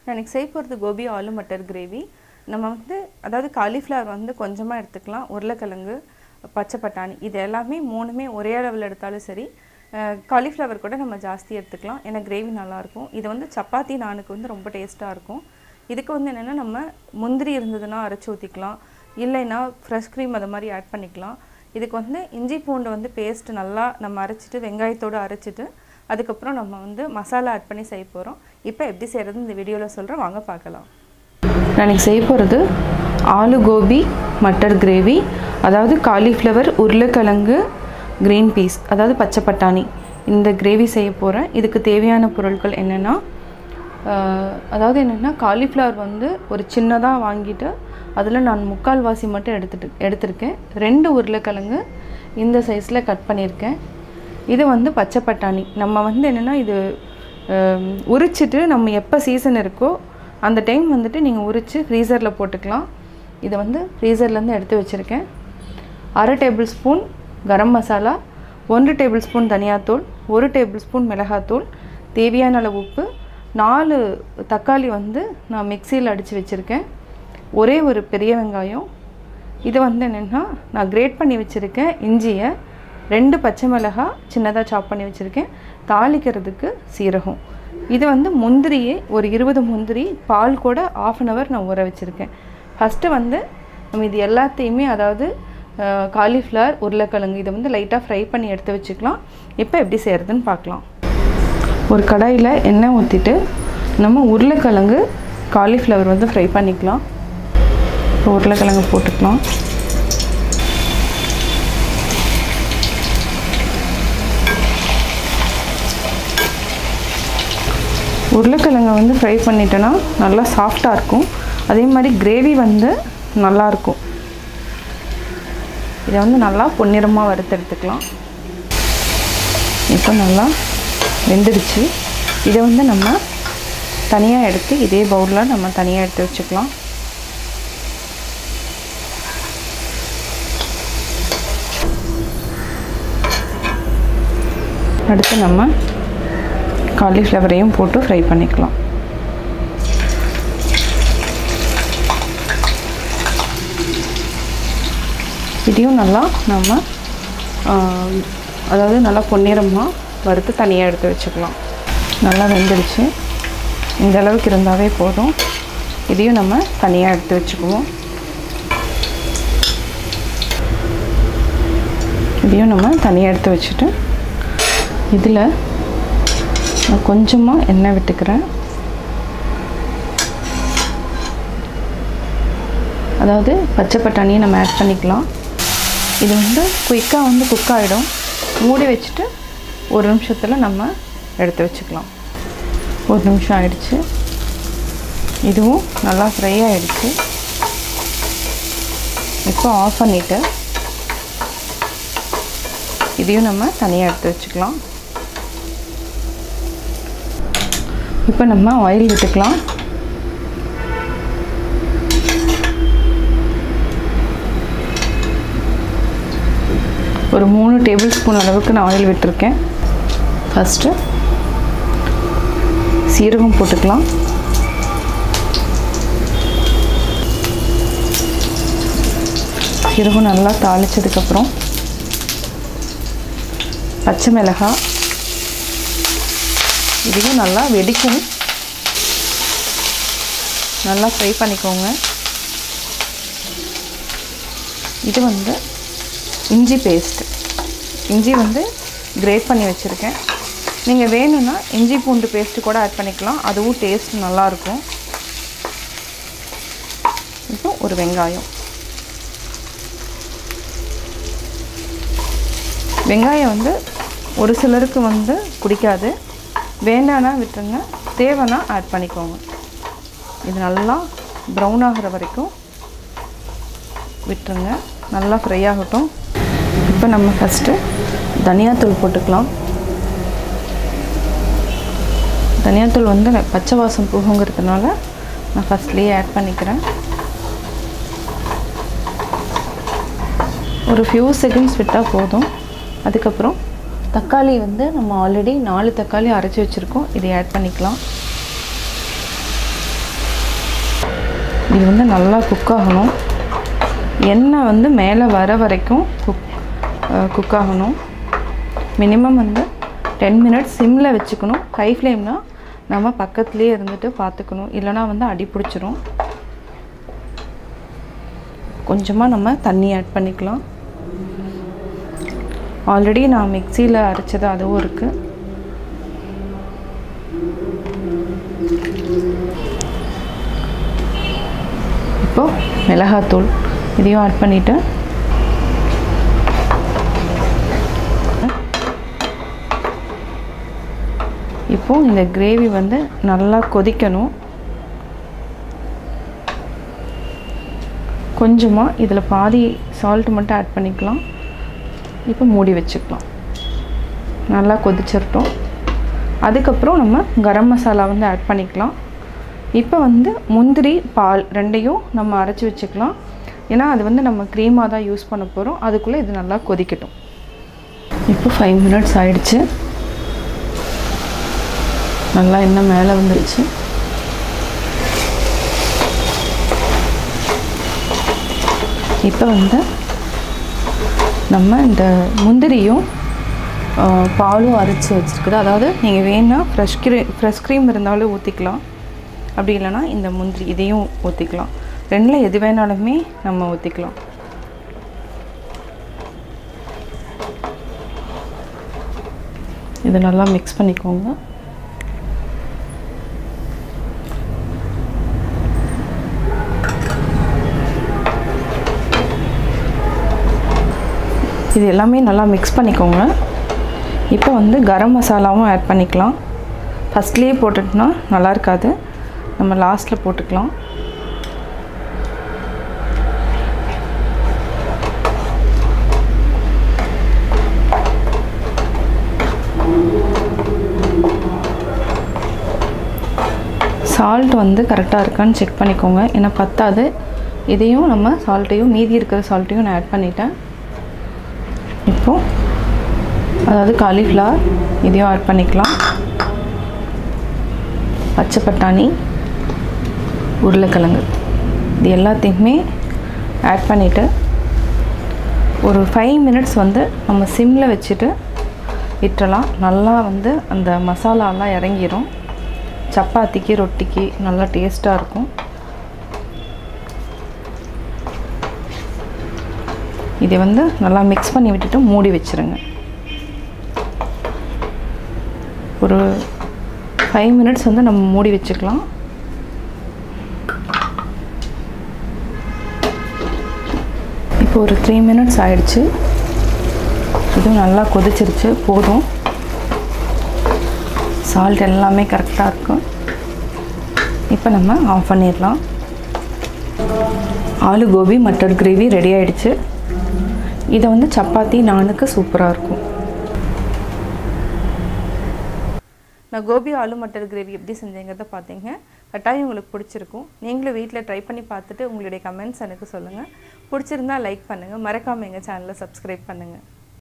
நான் இன்னைக்கு செய்ய போகிறது கோபி ஆலு மட்டர் கிரேவி. நம்ம அதாவது காலிஃப்ளவர் கொஞ்சமாக எடுத்துக்கலாம். உருளைக்கிழங்கு, பச்சை பட்டாணி இது எல்லாமே மூணுமே ஒரே அளவில் எடுத்தாலும் சரி. காலிஃப்ளவர் கூட நம்ம ஜாஸ்தி எடுத்துக்கலாம். ஏன்னா கிரேவி நல்லாயிருக்கும். இது சப்பாத்தி நானுக்கு ரொம்ப டேஸ்ட்டாக இருக்கும். இதுக்கு என்னென்னா நம்ம முந்திரி இருந்ததுன்னா அரைச்சி ஊற்றிக்கலாம், இல்லைன்னா ஃப்ரெஷ் க்ரீம் அது மாதிரி ஆட் பண்ணிக்கலாம். இதுக்கு இஞ்சி பூண்டு பேஸ்ட்டு நல்லா நம்ம அரைச்சிட்டு வெங்காயத்தோடு அரைச்சிட்டு அதுக்கப்புறம் நம்ம மசாலா ஆட் பண்ணி செய்ய போகிறோம். இப்போ எப்படி செய்கிறது இந்த வீடியோவில் சொல்கிறேன், வாங்க பார்க்கலாம். நான் இன்றைக்கி செய்ய போகிறது ஆலு கோபி மட்டர் கிரேவி. அதாவது காலிஃப்ளவர், உருளைக்கிழங்கு, க்ரீன் பீஸ் அதாவது பச்சை பட்டாணி இந்த கிரேவி செய்ய போகிறேன். இதுக்கு தேவையான பொருட்கள் என்னென்னா, அதாவது காலிஃப்ளவர் ஒரு சின்னதாக வாங்கிட்டு அதில் நான் 3/4 வாசி மட்டும் எடுத்திருக்கேன். 2 உருளைக்கிழங்கு இந்த சைஸில் கட் பண்ணியிருக்கேன். இது பச்சை பட்டாணி. நம்ம என்னென்னா இது உரிச்சிட்டு நம்ம எப்போ சீசன் இருக்கோ அந்த டைம் நீங்கள் உரித்து ஃப்ரீசரில் போட்டுக்கலாம். இதை ஃப்ரீசர்லேருந்து எடுத்து வச்சுருக்கேன். 1/2 table spoon garam masala, 1 table spoon தனியாத்தூள், 1 டேபிள் ஸ்பூன் மிளகாத்தூள், தேவையான அளவு உப்பு, 4 தக்காளி நான் மிக்சியில் அடித்து வச்சுருக்கேன், ஒரே ஒரு பெரிய வெங்காயம். இது என்னென்னா நான் கிரேட் பண்ணி வச்சுருக்கேன் இஞ்சியை, 2 பச்சை மிளகாய் சின்னதாக சாப் பண்ணி வச்சுருக்கேன், தாளிக்கிறதுக்கு சீரகம். இது முந்திரியே ஒரு 20 முந்திரி பால் கூட 1/2 hour நான் ஊற வச்சுருக்கேன். ஃபஸ்ட்டு நம்ம இது எல்லாத்தையுமே அதாவது காலிஃப்ளவர், உருளைக்கிழங்கு இதை லைட்டாக ஃப்ரை பண்ணி எடுத்து வச்சுக்கலாம். இப்போ எப்படி செய்கிறதுன்னு பார்க்கலாம். ஒரு கடாயில் எண்ணெய் ஊற்றிட்டு நம்ம உருளைக்கிழங்கு, காலிஃப்ளவர் ஃப்ரை பண்ணிக்கலாம். உருளைக்கிழங்கு போட்டுக்கலாம். உருளைக்கிழங்கை ஃப்ரை பண்ணிட்டோன்னா நல்லா சாஃப்டாக இருக்கும். அதே மாதிரி கிரேவி நல்லாயிருக்கும். இதை நல்லா பொன்னிறமாக வறுத்தெடுத்துக்கலாம். இப்போ நல்லா வெந்துடுச்சு. இதை நம்ம தனியாக எடுத்து இதே பவுலில் நம்ம தனியாக எடுத்து வச்சுக்கலாம். அடுத்து நம்ம காலிஃப்ளவரையும் போட்டு ஃப்ரை பண்ணிக்கலாம். இதையும் நல்லா நம்ம அதாவது நல்லா பொன்னிறமாக வறுத்து தனியாக எடுத்து வச்சுக்கலாம். நல்லா வெந்துடுச்சு. இந்த அளவுக்கு இருந்தாவே போதும். இதையும் நம்ம தனியாக எடுத்து வச்சுக்குவோம். இதையும் நம்ம தனியாக எடுத்து வச்சுட்டு இதில் நான் கொஞ்சமாக எண்ணெய் விட்டுக்கிறேன். அதாவது பச்சை பட்டாணியை நம்ம ஆட் பண்ணிக்கலாம். இது குயிக்காக குக் ஆகிடும். மூடி வச்சுட்டு 1 நிமிஷத்தில் நம்ம எடுத்து வச்சுக்கலாம். 1 நிமிஷம் ஆயிடுச்சு. இதுவும் நல்லா ஃப்ரை ஆகிடுச்சு. இப்போ ஆஃப் பண்ணிவிட்டு இதையும் நம்ம தனியாக எடுத்து வச்சுக்கலாம். இப்போ நம்ம ஆயில் விட்டுக்கலாம். ஒரு 3 டேபிள் ஸ்பூன் அளவுக்கு நான் ஆயில் விட்டுருக்கேன். ஃபஸ்ட்டு சீரகம் போட்டுக்கலாம். சீரகம் நல்லா தாளித்ததுக்கப்புறம் பச்சை மிளகாய், இதையும் நல்லா வெடிக்கும். நல்லா ஃப்ரை பண்ணிக்கோங்க. இது இஞ்சி பேஸ்ட்டு. இஞ்சி கிரேட் பண்ணி வச்சுருக்கேன். நீங்கள் வேணும்னா இஞ்சி பூண்டு பேஸ்ட்டு கூட ஆட் பண்ணிக்கலாம். அதுவும் டேஸ்ட் நல்லாயிருக்கும். இப்போ ஒரு வெங்காயம். வெங்காயம் ஒரு சிலருக்கு பிடிக்காது. வேண்டானா விட்டுருங்க, தேவைன்னா ஆட் பண்ணிக்கோங்க. இது நல்லா ப்ரௌன் ஆகிற வரைக்கும் விட்டுருங்க. நல்லா ஃப்ரை ஆகட்டும். இப்போ நம்ம ஃபஸ்ட்டு தனியாத்தூள் போட்டுக்கலாம். தனியாத்தூள் பச்சை வாசம் போகுங்கிறதுனால நான் ஃபஸ்ட்லேயே ஆட் பண்ணிக்கிறேன். ஒரு ஃபியூ செகண்ட்ஸ் விட்டால் போதும். அதுக்கப்புறம் தக்காளி நம்ம ஆல்ரெடி 4 தக்காளி அரைச்சி வச்சுருக்கோம். இதை ஆட் பண்ணிக்கலாம். இது வந்து நல்லா குக் ஆகணும். எண்ணெய் வந்து மேலே வர வரைக்கும் குக் ஆகணும். மினிமம் வந்து 10 மினிட்ஸ் சிம்மில் வச்சுக்கணும். ஹை ஃப்ளேம்னா நம்ம பக்கத்துலேயே இருந்துட்டு பார்த்துக்கணும், இல்லைனா வந்து அடி பிடிச்சிரும். கொஞ்சமாக நம்ம தண்ணி ஆட் பண்ணிக்கலாம். ஆல்ரெடி நான் மிக்சியில் அரைச்சது அதுவும் இருக்குது. இப்போது மிளகாத்தூள் இதையும் ஆட் பண்ணிவிட்டு இப்போது இந்த கிரேவி வந்து நல்லா கொதிக்கணும். கொஞ்சமாக இதில் பாதி சால்ட் மட்டும் ஆட் பண்ணிக்கலாம். இப்போ மூடி வச்சுக்கலாம். நல்லா கொதிச்சிரட்டும். அதுக்கப்புறம் நம்ம கரம் மசாலா வந்து ஆட் பண்ணிக்கலாம். இப்போ வந்து முந்திரி பால் ரெண்டையும் நம்ம அரைச்சி வச்சுக்கலாம். ஏன்னா அது வந்து நம்ம க்ரீமாக தான் யூஸ் பண்ண போகிறோம். அதுக்குள்ளே இது நல்லா கொதிக்கட்டும். இப்போ 5 மினிட்ஸ் ஆயிடுச்சு. நல்லா எண்ணெய் மேலே வந்துடுச்சு. இப்போ வந்து நம்ம இந்த முந்திரியும் பாலும் அரைச்சி வச்சுருக்குது. அதாவது நீங்கள் வேணா ஃப்ரெஷ் க்ரீம் இருந்தாலும் ஊற்றிக்கலாம். அப்படி இல்லைனா இந்த முந்திரி இதையும் ஊற்றிக்கலாம். ரெண்டில் எது வேணாலுமே நம்ம ஊற்றிக்கலாம். இது நல்லா மிக்ஸ் பண்ணிக்கோங்க. இது எல்லாமே நல்லா மிக்ஸ் பண்ணிக்கோங்க. இப்போ வந்து கரம் மசாலாவும் ஆட் பண்ணிக்கலாம். ஃபஸ்ட்லேயே போட்டுட்டோம்னா நல்லா இருக்காது, நம்ம லாஸ்ட்டில் போட்டுக்கலாம். சால்ட் வந்து கரெக்டாக இருக்கான்னு செக் பண்ணிக்கோங்க. ஏன்னா பத்தாது. இதையும் நம்ம சால்ட்டையும் மீதி இருக்கிற சால்ட்டையும் நான் ஆட் பண்ணிட்டேன். இப்போது அதாவது காலிஃப்ளவர் இதையும் ஆட் பண்ணிக்கலாம். பச்சை பட்டாணி, உருளைக்கிழங்கு இது எல்லாத்தையுமே ஆட் பண்ணிவிட்டு ஒரு 5 மினிட்ஸ் வந்து நம்ம சிம்மில் வச்சுட்டு விட்டுறலாம். நல்லா வந்து அந்த மசாலாலாம் இறங்கிடும். சப்பாத்திக்கு ரொட்டிக்கு நல்லா டேஸ்ட்டாக இருக்கும். இதை வந்து நல்லா மிக்ஸ் பண்ணி விட்டுட்டு மூடி வச்சுருங்க. ஒரு 5 மினிட்ஸ் வந்து நம்ம மூடி வச்சுக்கலாம். இப்போ ஒரு 3 மினிட்ஸ் ஆயிடுச்சு. இதுவும் நல்லா கொதிச்சிருச்சு. போதும். சால்ட் எல்லாமே கரெக்டாக இருக்கும். இப்போ நம்ம ஆஃப் பண்ணிடலாம். ஆலு கோபி மட்டர் கிரேவி ரெடி ஆகிடுச்சு. இதை வந்து சப்பாத்தி நானுக்கு சூப்பராக இருக்கும். நான் கோபி ஆலு மட்டர் கிரேவி எப்படி செஞ்சேங்கிறத பார்த்தீங்க. கட்டாயம் உங்களுக்கு பிடிச்சிருக்கும். நீங்களும் வீட்டில் ட்ரை பண்ணி பார்த்துட்டு உங்களுடைய கமெண்ட்ஸ் எனக்கு சொல்லுங்கள். பிடிச்சிருந்தா லைக் பண்ணுங்கள். மறக்காமல் எங்கள் சேனலை சப்ஸ்கிரைப் பண்ணுங்கள்.